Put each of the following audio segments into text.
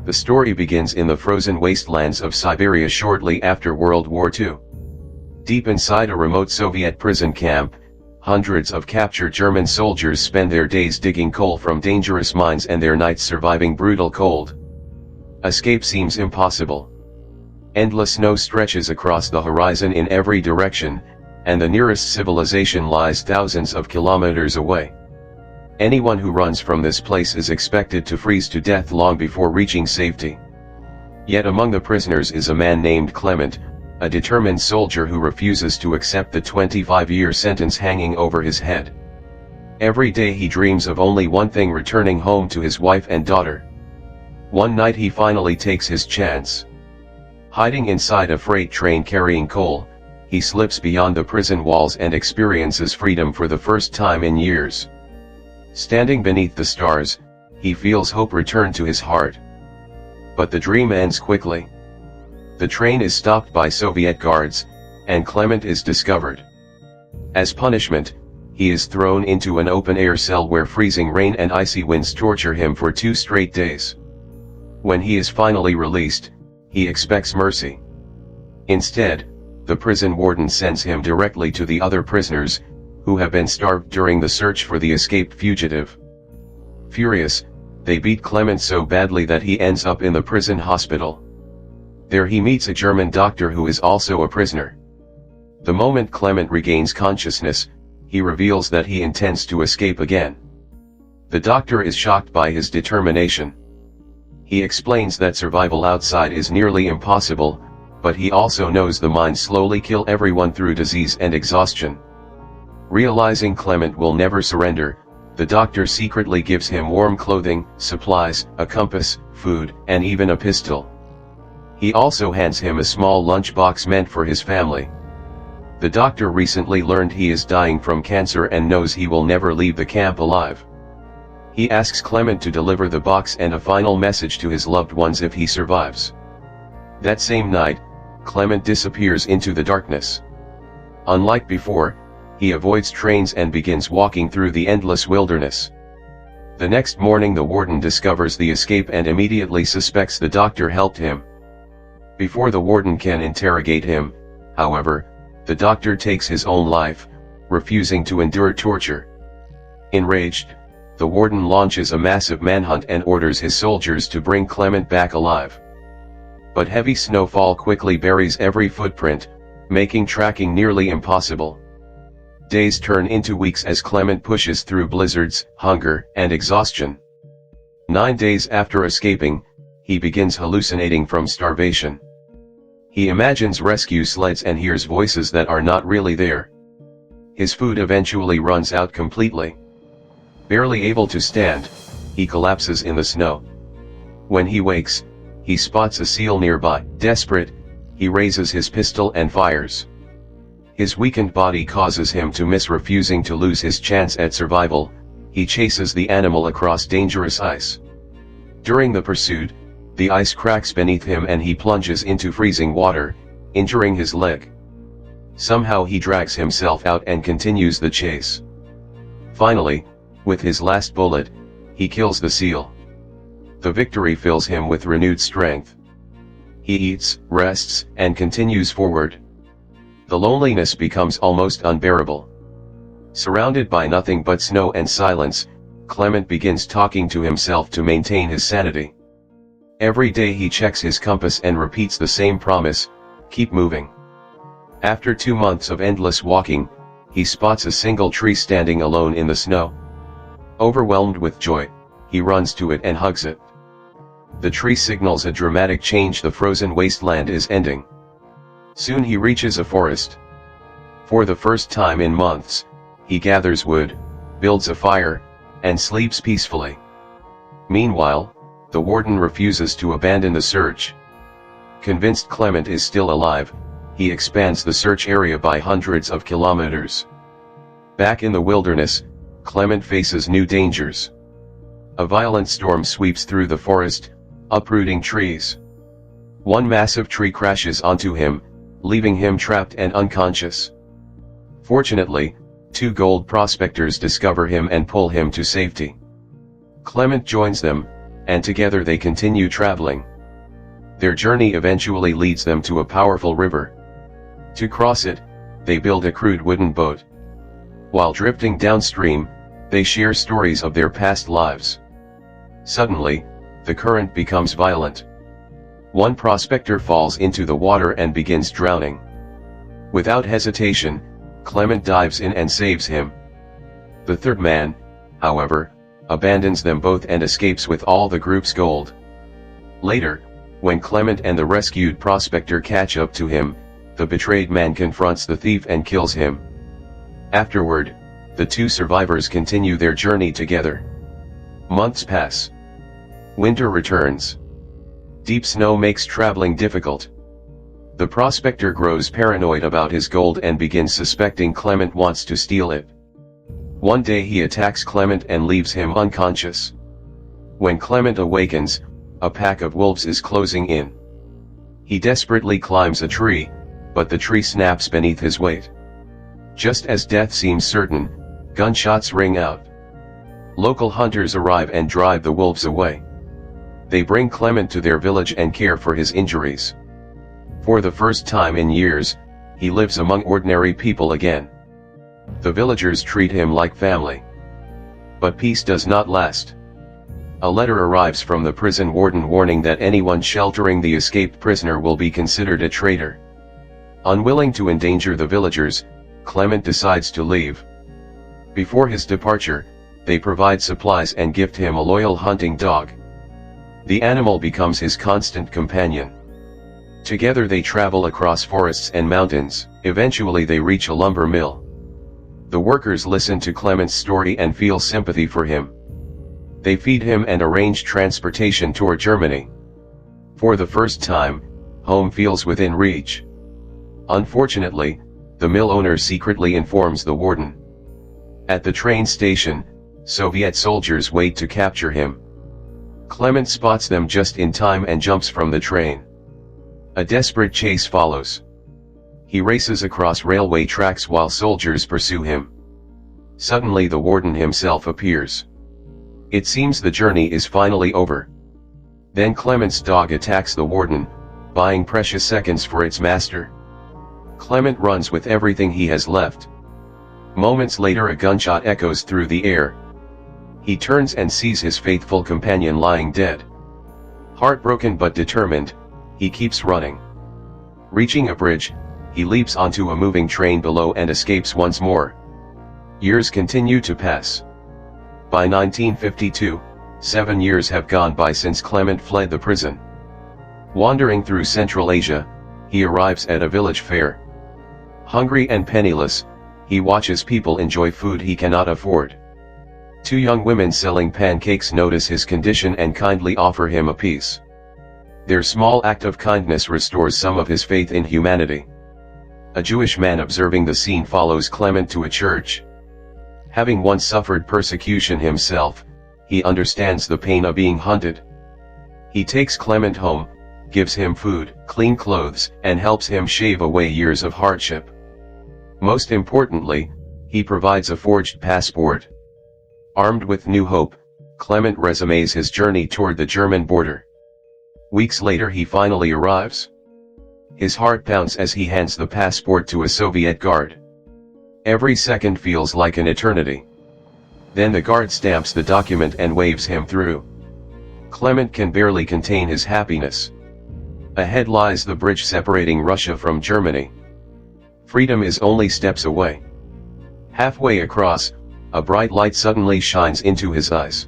The story begins in the frozen wastelands of Siberia shortly after World War II. Deep inside a remote Soviet prison camp, hundreds of captured German soldiers spend their days digging coal from dangerous mines and their nights surviving brutal cold. Escape seems impossible. Endless snow stretches across the horizon in every direction, and the nearest civilization lies thousands of kilometers away. Anyone who runs from this place is expected to freeze to death long before reaching safety. Yet among the prisoners is a man named Clement, a determined soldier who refuses to accept the 25-year sentence hanging over his head. Every day he dreams of only one thing: returning home to his wife and daughter. One night he finally takes his chance. Hiding inside a freight train carrying coal, he slips beyond the prison walls and experiences freedom for the first time in years. Standing beneath the stars, he feels hope return to his heart. But the dream ends quickly. The train is stopped by Soviet guards, and Clement is discovered. As punishment, he is thrown into an open-air cell where freezing rain and icy winds torture him for 2 straight days. When he is finally released, he expects mercy. Instead, the prison warden sends him directly to the other prisoners, who have been starved during the search for the escaped fugitive. Furious, they beat Clement so badly that he ends up in the prison hospital. There he meets a German doctor who is also a prisoner. The moment Clement regains consciousness, he reveals that he intends to escape again. The doctor is shocked by his determination. He explains that survival outside is nearly impossible, but he also knows the mines slowly kill everyone through disease and exhaustion. Realizing Clement will never surrender, the doctor secretly gives him warm clothing, supplies, a compass, food, and even a pistol. He also hands him a small lunchbox meant for his family. The doctor recently learned he is dying from cancer and knows he will never leave the camp alive. He asks Clement to deliver the box and a final message to his loved ones if he survives. That same night, Clement disappears into the darkness. Unlike before, he avoids trains and begins walking through the endless wilderness. The next morning the warden discovers the escape and immediately suspects the doctor helped him. Before the warden can interrogate him, however, the doctor takes his own life, refusing to endure torture. Enraged, the warden launches a massive manhunt and orders his soldiers to bring Clement back alive. But heavy snowfall quickly buries every footprint, making tracking nearly impossible. Days turn into weeks as Clement pushes through blizzards, hunger, and exhaustion. 9 days after escaping, he begins hallucinating from starvation. He imagines rescue sleds and hears voices that are not really there. His food eventually runs out completely. Barely able to stand, he collapses in the snow. When he wakes, he spots a seal nearby. Desperate, he raises his pistol and fires. His weakened body causes him to miss, refusing to lose his chance at survival. He chases the animal across dangerous ice. During the pursuit, the ice cracks beneath him and he plunges into freezing water, injuring his leg. Somehow he drags himself out and continues the chase. Finally, with his last bullet, he kills the seal. The victory fills him with renewed strength. He eats, rests, and continues forward. The loneliness becomes almost unbearable. Surrounded by nothing but snow and silence, Clement begins talking to himself to maintain his sanity. Every day he checks his compass and repeats the same promise: keep moving. After 2 months of endless walking, he spots a single tree standing alone in the snow. Overwhelmed with joy, he runs to it and hugs it. The tree signals a dramatic change: the frozen wasteland is ending. Soon he reaches a forest. For the first time in months, he gathers wood, builds a fire, and sleeps peacefully. Meanwhile, the warden refuses to abandon the search. Convinced Clement is still alive, he expands the search area by hundreds of kilometers. Back in the wilderness, Clement faces new dangers. A violent storm sweeps through the forest, uprooting trees. One massive tree crashes onto him, leaving him trapped and unconscious. Fortunately, 2 gold prospectors discover him and pull him to safety. Clement joins them, and together they continue traveling. Their journey eventually leads them to a powerful river. To cross it, they build a crude wooden boat. While drifting downstream, they share stories of their past lives. Suddenly, the current becomes violent. One prospector falls into the water and begins drowning. Without hesitation, Clement dives in and saves him. The third man, however, abandons them both and escapes with all the group's gold. Later, when Clement and the rescued prospector catch up to him, the betrayed man confronts the thief and kills him. Afterward, the two survivors continue their journey together. Months pass. Winter returns. Deep snow makes traveling difficult. The prospector grows paranoid about his gold and begins suspecting Clement wants to steal it. One day he attacks Clement and leaves him unconscious. When Clement awakens, a pack of wolves is closing in. He desperately climbs a tree, but the tree snaps beneath his weight. Just as death seems certain, gunshots ring out. Local hunters arrive and drive the wolves away. They bring Clement to their village and care for his injuries. For the first time in years, he lives among ordinary people again. The villagers treat him like family. But peace does not last. A letter arrives from the prison warden warning that anyone sheltering the escaped prisoner will be considered a traitor. Unwilling to endanger the villagers, Clement decides to leave. Before his departure, they provide supplies and gift him a loyal hunting dog. The animal becomes his constant companion. Together they travel across forests and mountains. Eventually they reach a lumber mill. The workers listen to Clement's story and feel sympathy for him. They feed him and arrange transportation toward Germany. For the first time, home feels within reach. Unfortunately, the mill owner secretly informs the warden. At the train station, Soviet soldiers wait to capture him. Clement spots them just in time and jumps from the train. A desperate chase follows. He races across railway tracks while soldiers pursue him. Suddenly the warden himself appears. It seems the journey is finally over. Then Clement's dog attacks the warden, buying precious seconds for its master. Clement runs with everything he has left. Moments later a gunshot echoes through the air. He turns and sees his faithful companion lying dead. Heartbroken but determined, he keeps running. Reaching a bridge, he leaps onto a moving train below and escapes once more. Years continue to pass. By 1952, 7 years have gone by since Clement fled the prison. Wandering through Central Asia, he arrives at a village fair. Hungry and penniless, he watches people enjoy food he cannot afford. Two young women selling pancakes notice his condition and kindly offer him a piece. Their small act of kindness restores some of his faith in humanity. A Jewish man observing the scene follows Clement to a church. Having once suffered persecution himself, he understands the pain of being hunted. He takes Clement home, gives him food, clean clothes, and helps him shave away years of hardship. Most importantly, he provides a forged passport. Armed with new hope, Clement resumes his journey toward the German border. Weeks later he finally arrives. His heart pounds as he hands the passport to a Soviet guard. Every second feels like an eternity. Then the guard stamps the document and waves him through. Clement can barely contain his happiness. Ahead lies the bridge separating Russia from Germany. Freedom is only steps away. Halfway across, a bright light suddenly shines into his eyes.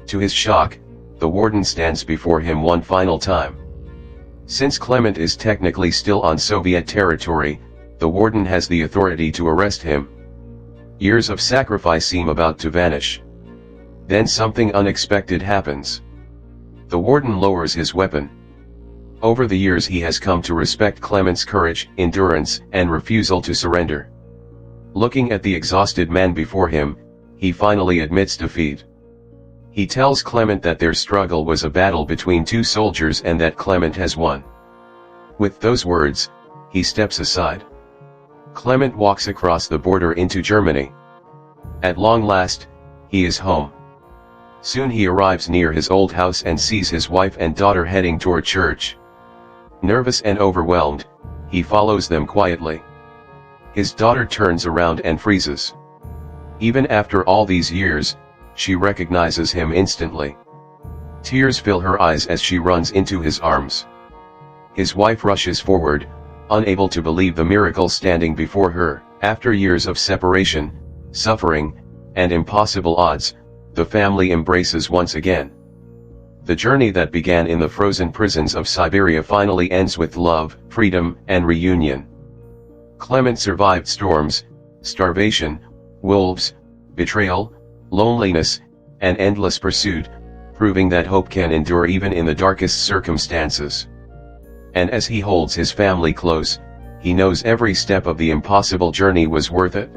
To his shock, the warden stands before him one final time. Since Clement is technically still on Soviet territory, the warden has the authority to arrest him. Years of sacrifice seem about to vanish. Then something unexpected happens. The warden lowers his weapon. Over the years he has come to respect Clement's courage, endurance, and refusal to surrender. Looking at the exhausted man before him, he finally admits defeat. He tells Clement that their struggle was a battle between two soldiers and that Clement has won. With those words, he steps aside. Clement walks across the border into Germany. At long last, he is home. Soon he arrives near his old house and sees his wife and daughter heading toward church. Nervous and overwhelmed, he follows them quietly. His daughter turns around and freezes. Even after all these years, she recognizes him instantly. Tears fill her eyes as she runs into his arms. His wife rushes forward, unable to believe the miracle standing before her. After years of separation, suffering, and impossible odds, the family embraces once again. The journey that began in the frozen prisons of Siberia finally ends with love, freedom, and reunion. Clement survived storms, starvation, wolves, betrayal, loneliness, and endless pursuit, proving that hope can endure even in the darkest circumstances. And as he holds his family close, he knows every step of the impossible journey was worth it.